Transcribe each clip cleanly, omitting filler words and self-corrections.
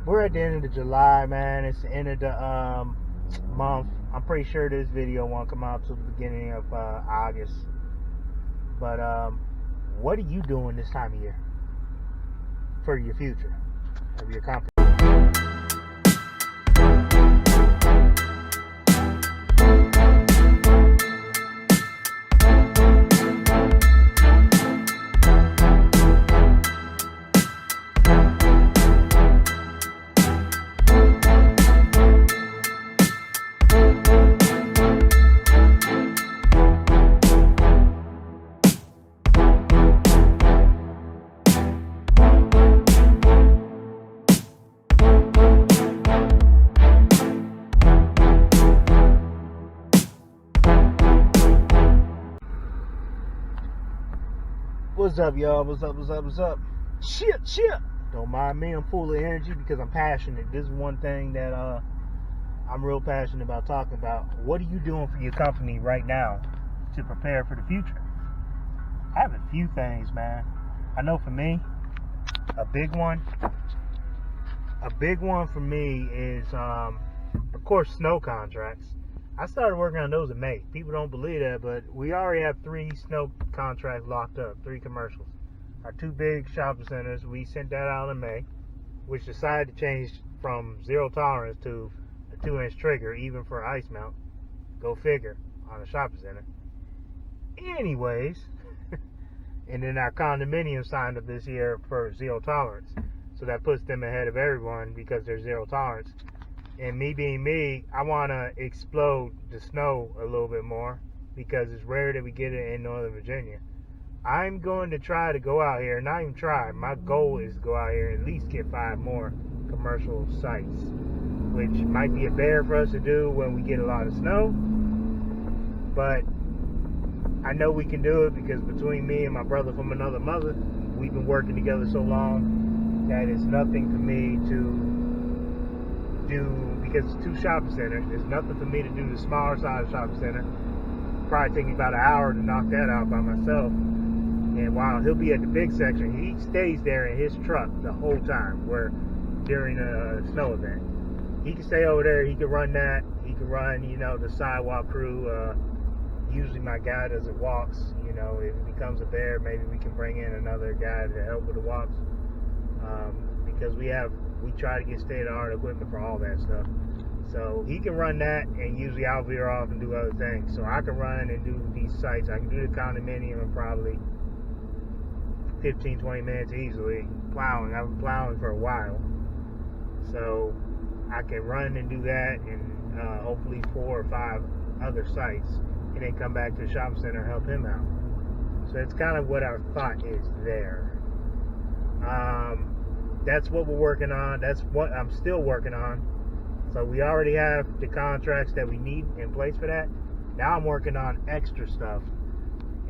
We're at the end of July, man. It's the end of the month. I'm pretty sure this video won't come out till the beginning of August. But what are you doing this time of year for your future of your company? What's up, y'all? What's up? Shit. Don't mind me. I'm full of energy because I'm passionate. This is one thing that I'm real passionate about talking about. What are you doing for your company right now to prepare for the future? I have a few things, man. I know for me, a big one for me is, of course, snow contracts. I started working on those in May. People don't believe that, but we already have 3 snow contracts locked up, 3 commercials. Our 2 big shopping centers, we sent that out in May, which decided to change from 0 tolerance to a 2-inch trigger, even for ice melt. Go figure, on a shopping center. Anyways, and then our condominium signed up this year for 0 tolerance. So that puts them ahead of everyone because they're 0 tolerance. And me being me, I want to explode the snow a little bit more because it's rare that we get it in Northern Virginia. I'm going to try to go out here, not even try, my goal is to go out here and at least get 5 more commercial sites, which might be a bear for us to do when we get a lot of snow, but I know we can do it because between me and my brother from another mother, we've been working together so long that it's nothing for me to do, because it's 2 shopping centers. There's nothing for me to do the smaller side of the shopping center. Probably take me about an hour to knock that out by myself. And while he'll be at the big section, he stays there in his truck the whole time, where during a snow event. He can stay over there, he can run that, he can run, the sidewalk crew. Usually my guy does the walks, if it becomes a bear, maybe we can bring in another guy to help with the walks. Because we try to get state-of-the-art equipment for all that stuff. So he can run that, and usually I'll veer off and do other things. So I can run and do these sites. I can do the condominium in probably 15-20 minutes easily. Plowing, I've been plowing for a while. So I can run and do that, and hopefully 4 or 5 other sites, and then come back to the shopping center and help him out. So that's kind of what our thought is there. That's what we're working on. That's what I'm still working on. So we already have the contracts that we need in place for that. Now I'm working on extra stuff.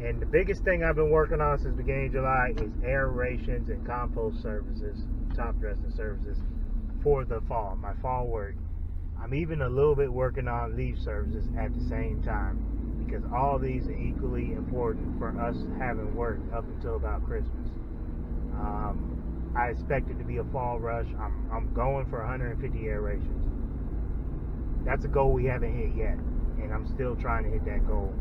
And the biggest thing I've been working on since the beginning of July is aerations and compost services, top dressing services for the fall, my fall work. I'm even a little bit working on leaf services at the same time, because all these are equally important for us having work up until about Christmas. I expect it to be a fall rush. I'm going for 150 aerations. That's a goal we haven't hit yet, and I'm still trying to hit that goal.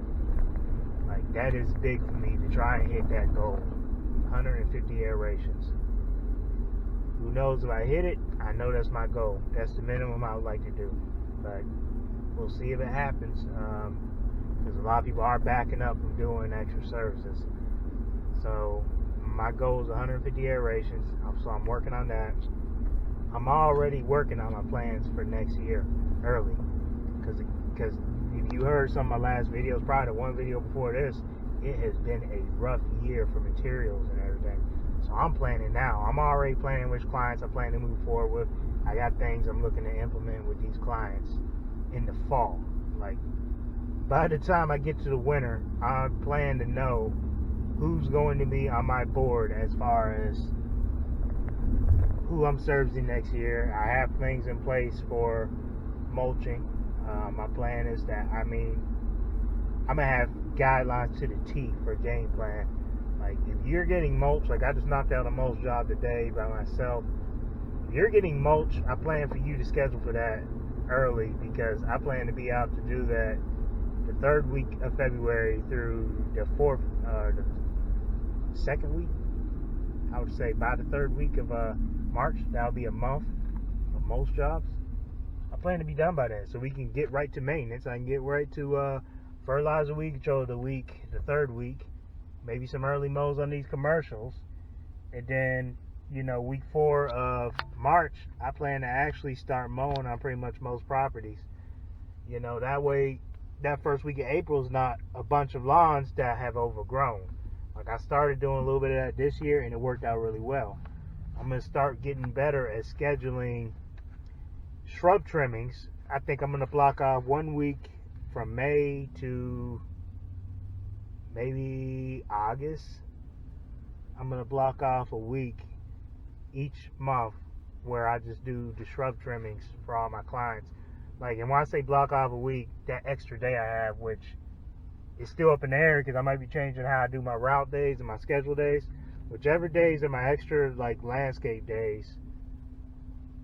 Like, that is big for me to try and hit that goal. 150 aerations. Who knows if I hit it? I know that's my goal. That's the minimum I would like to do. But we'll see if it happens. Because a lot of people are backing up from doing extra services. So my goal is 150 aerations. So I'm working on that. I'm already working on my plans for next year early. Because if you heard some of my last videos, probably the one video before this, it has been a rough year for materials and everything. So I'm planning now. I'm already planning which clients I plan to move forward with. I got things I'm looking to implement with these clients in the fall. Like, by the time I get to the winter, I plan to know who's going to be on my board as far as who I'm servicing next year. I have things in place for mulching. My plan is that, I'm going to have guidelines to the T for game plan. Like, if you're getting mulch, like I just knocked out a mulch job today by myself, you're getting mulch, I plan for you to schedule for that early, because I plan to be out to do that the 3rd week of February through the 4th, the 2nd week. I would say by the 3rd week of March. That'll be a month of mulch jobs. I plan to be done by then, so we can get right to maintenance. I can get right to fertilizer week, control the week, the 3rd week, maybe some early mows on these commercials, and then, you know, week 4 of March, I plan to actually start mowing on pretty much most properties. You know, that way, that 1st week of April is not a bunch of lawns that have overgrown. Like, I started doing a little bit of that this year, and it worked out really well. I'm going to start getting better at scheduling shrub trimmings. I think I'm going to block off 1 week from May to maybe August. I'm going to block off a week each month where I just do the shrub trimmings for all my clients. Like, and when I say block off a week, that extra day I have, which is still up in the air because I might be changing how I do my route days and my schedule days. Whichever days are my extra, like, landscape days,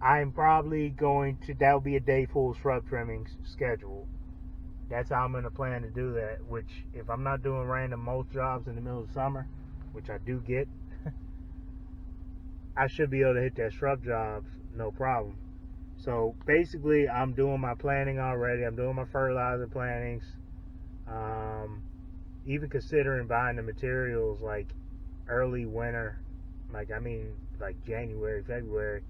I'm probably going to, that'll be a day full of shrub trimmings scheduled. That's how I'm going to plan to do that, which, if I'm not doing random mulch jobs in the middle of the summer, which I do get, I should be able to hit that shrub jobs no problem. So basically, I'm doing my planning already. I'm doing my fertilizer plannings. Even considering buying the materials like early winter, like January, February.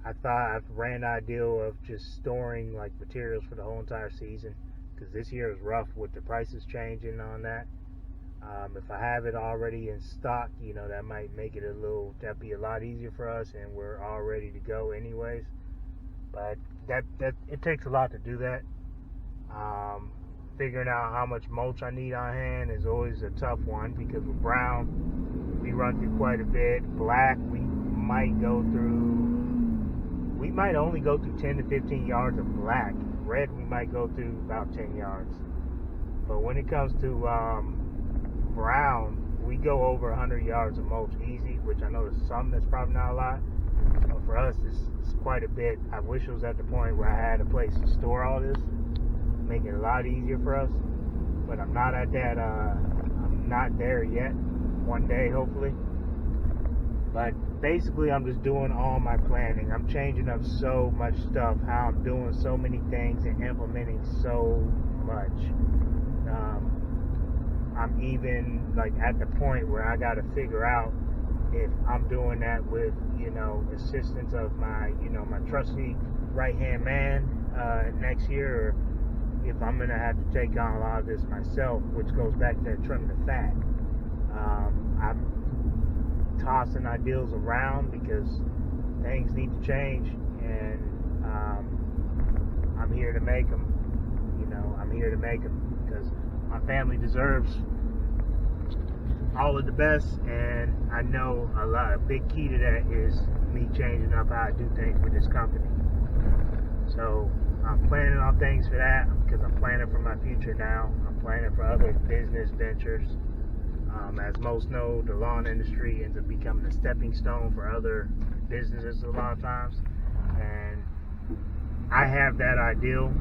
I thought I've ran the ideal of just storing like materials for the whole entire season, because this year is rough with the prices changing on that. If I have it already in stock, you know, that might make it that'd be a lot easier for us, and we're all ready to go anyways. But that it takes a lot to do that. Figuring out how much mulch I need on hand is always a tough one, because with brown, we run through quite a bit. Black, we might only go through 10 to 15 yards of black. Red, we might go through about 10 yards. But when it comes to brown, we go over 100 yards of mulch easy, which I know there's some that's probably not a lot. But for us, it's quite a bit. I wish it was at the point where I had a place to store all this, make it a lot easier for us. But I'm not at that. I'm not there yet. One day, hopefully. But basically, I'm just doing all my planning. I'm changing up so much stuff, how I'm doing so many things and implementing so much. I'm even like at the point where I got to figure out if I'm doing that with, you know, assistance of my, you know, my trusty right-hand man next year, or if I'm going to have to take on a lot of this myself, which goes back to trimming the fat. I'm tossing ideals around because things need to change, and I'm here to make them. You know, I'm here to make them because my family deserves all of the best, and I know a big key to that is me changing up how I do things with this company. So I'm planning on things for that, because I'm planning for my future now. I'm planning for other business ventures. As most know, the lawn industry ends up becoming a stepping stone for other businesses a lot of times, and I have that ideal.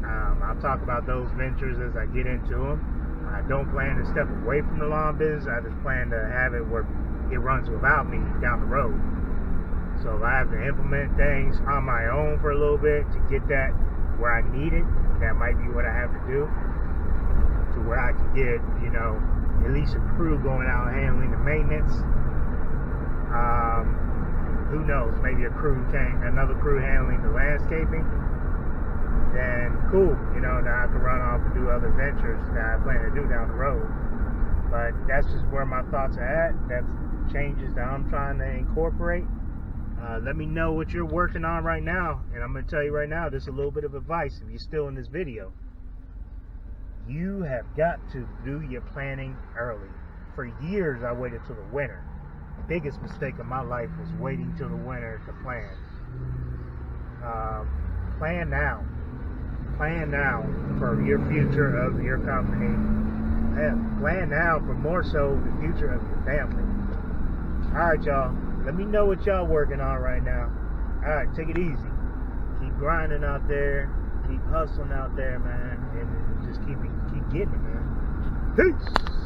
I'll talk about those ventures as I get into them. I don't plan to step away from the lawn business. I just plan to have it where it runs without me down the road. So if I have to implement things on my own for a little bit to get that where I need it, that might be what I have to do, to where I can get, you know, at least a crew going out handling the maintenance. Who knows, maybe another crew handling the landscaping. Then cool, you know, now I can run off and do other ventures that I plan to do down the road. But that's just where my thoughts are at. That's changes that I'm trying to incorporate. Let me know what you're working on right now, and I'm going to tell you right now, this is a little bit of advice if you're still in this video. You have got to do your planning early. For years, I waited till the winter. The biggest mistake of my life was waiting till the winter to plan. Plan now. Plan now for your future of your company. Plan now for more so the future of your family. All right, y'all. Let me know what y'all working on right now. All right, take it easy. Keep grinding out there. Keep hustling out there, man, and just keep getting it, man. Peace.